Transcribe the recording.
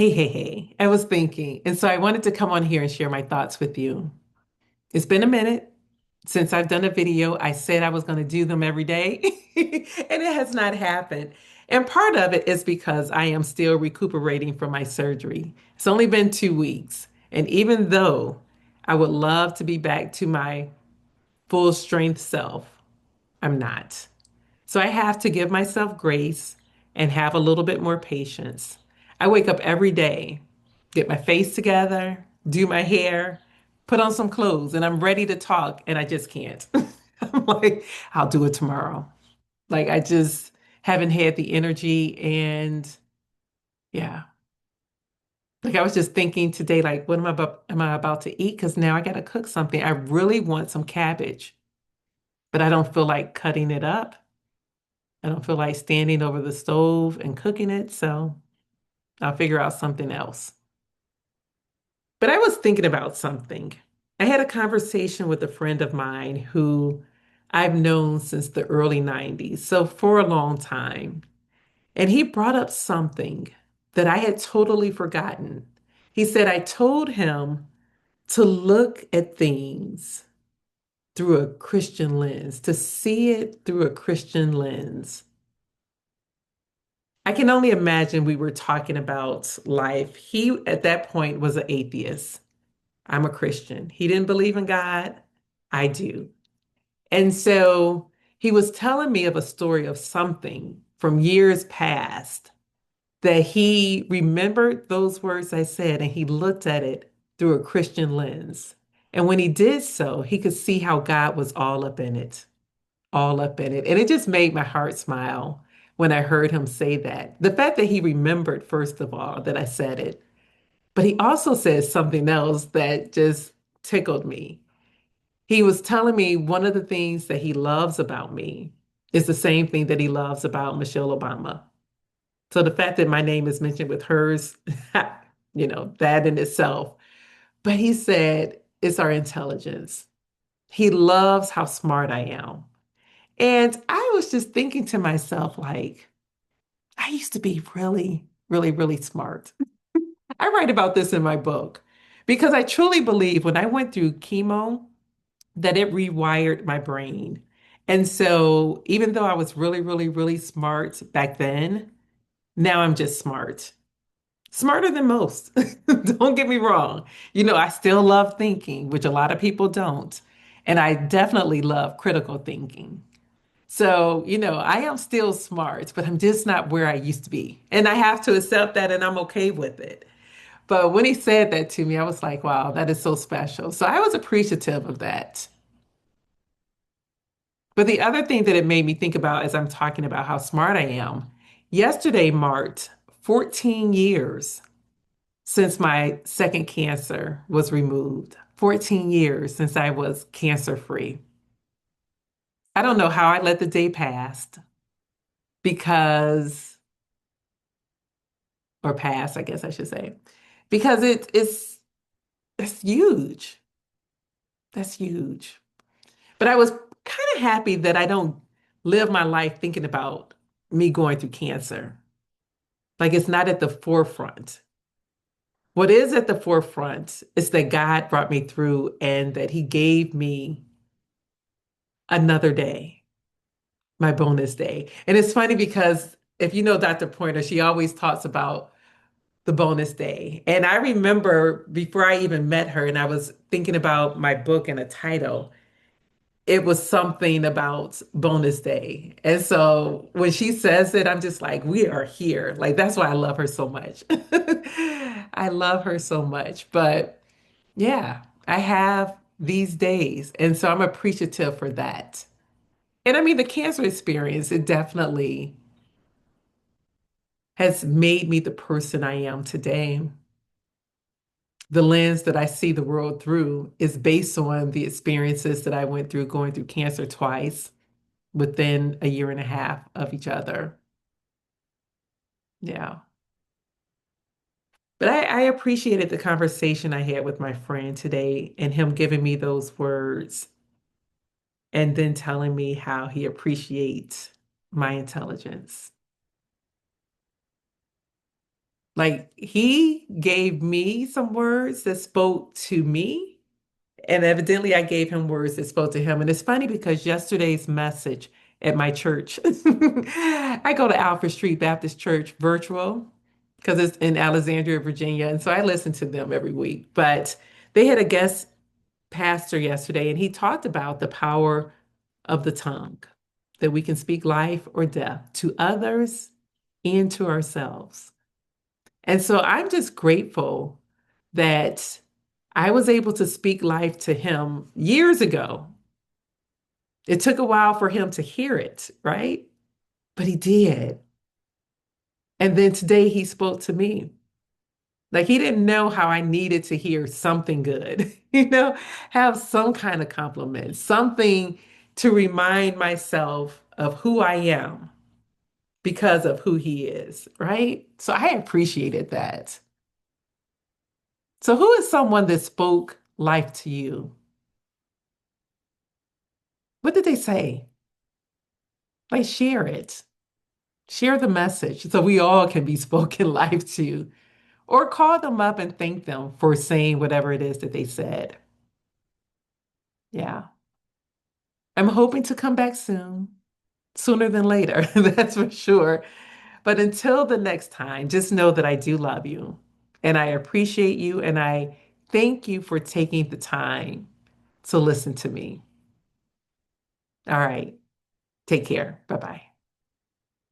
Hey. I was thinking, and so I wanted to come on here and share my thoughts with you. It's been a minute since I've done a video. I said I was going to do them every day, and it has not happened. And part of it is because I am still recuperating from my surgery. It's only been 2 weeks. And even though I would love to be back to my full strength self, I'm not. So I have to give myself grace and have a little bit more patience. I wake up every day, get my face together, do my hair, put on some clothes, and I'm ready to talk, and I just can't. I'm like, I'll do it tomorrow. Like, I just haven't had the energy. And yeah, like I was just thinking today, like, what am I about to eat? Because now I got to cook something. I really want some cabbage, but I don't feel like cutting it up. I don't feel like standing over the stove and cooking it, so I'll figure out something else. But I was thinking about something. I had a conversation with a friend of mine who I've known since the early 90s, so for a long time. And he brought up something that I had totally forgotten. He said, I told him to look at things through a Christian lens, to see it through a Christian lens. I can only imagine we were talking about life. He, at that point, was an atheist. I'm a Christian. He didn't believe in God. I do. And so he was telling me of a story of something from years past that he remembered those words I said and he looked at it through a Christian lens. And when he did so, he could see how God was all up in it, all up in it. And it just made my heart smile when I heard him say that. The fact that he remembered, first of all, that I said it, but he also said something else that just tickled me. He was telling me one of the things that he loves about me is the same thing that he loves about Michelle Obama. So the fact that my name is mentioned with hers, that in itself. But he said it's our intelligence. He loves how smart I am. And I was just thinking to myself, like, I used to be really smart. I write about this in my book because I truly believe when I went through chemo that it rewired my brain. And so even though I was really smart back then, now I'm just smart. Smarter than most. Don't get me wrong. I still love thinking, which a lot of people don't. And I definitely love critical thinking. So, I am still smart, but I'm just not where I used to be. And I have to accept that, and I'm okay with it. But when he said that to me, I was like, wow, that is so special. So I was appreciative of that. But the other thing that it made me think about as I'm talking about how smart I am, yesterday marked 14 years since my second cancer was removed. 14 years since I was cancer free. I don't know how I let the day pass because, or pass, I guess I should say, because it's huge. That's huge. But I was kind of happy that I don't live my life thinking about me going through cancer. Like it's not at the forefront. What is at the forefront is that God brought me through and that He gave me another day, my bonus day. And it's funny because if you know Dr. Pointer, she always talks about the bonus day. And I remember before I even met her and I was thinking about my book and a title, it was something about bonus day. And so when she says it, I'm just like, we are here. Like, that's why I love her so much. I love her so much. But yeah, I have these days. And so I'm appreciative for that. And I mean, the cancer experience, it definitely has made me the person I am today. The lens that I see the world through is based on the experiences that I went through going through cancer twice within a year and a half of each other. Yeah. But I appreciated the conversation I had with my friend today and him giving me those words and then telling me how he appreciates my intelligence. Like he gave me some words that spoke to me, and evidently I gave him words that spoke to him. And it's funny because yesterday's message at my church, I go to Alfred Street Baptist Church virtual because it's in Alexandria, Virginia. And so I listen to them every week. But they had a guest pastor yesterday, and he talked about the power of the tongue, that we can speak life or death to others and to ourselves. And so I'm just grateful that I was able to speak life to him years ago. It took a while for him to hear it, right? But he did. And then today he spoke to me. Like he didn't know how I needed to hear something good, have some kind of compliment, something to remind myself of who I am because of who he is, right? So I appreciated that. So who is someone that spoke life to you? What did they say? Like share it. Share the message so we all can be spoken life to, or call them up and thank them for saying whatever it is that they said. Yeah. I'm hoping to come back soon, sooner than later, that's for sure. But until the next time, just know that I do love you and I appreciate you and I thank you for taking the time to listen to me. All right. Take care. Bye bye.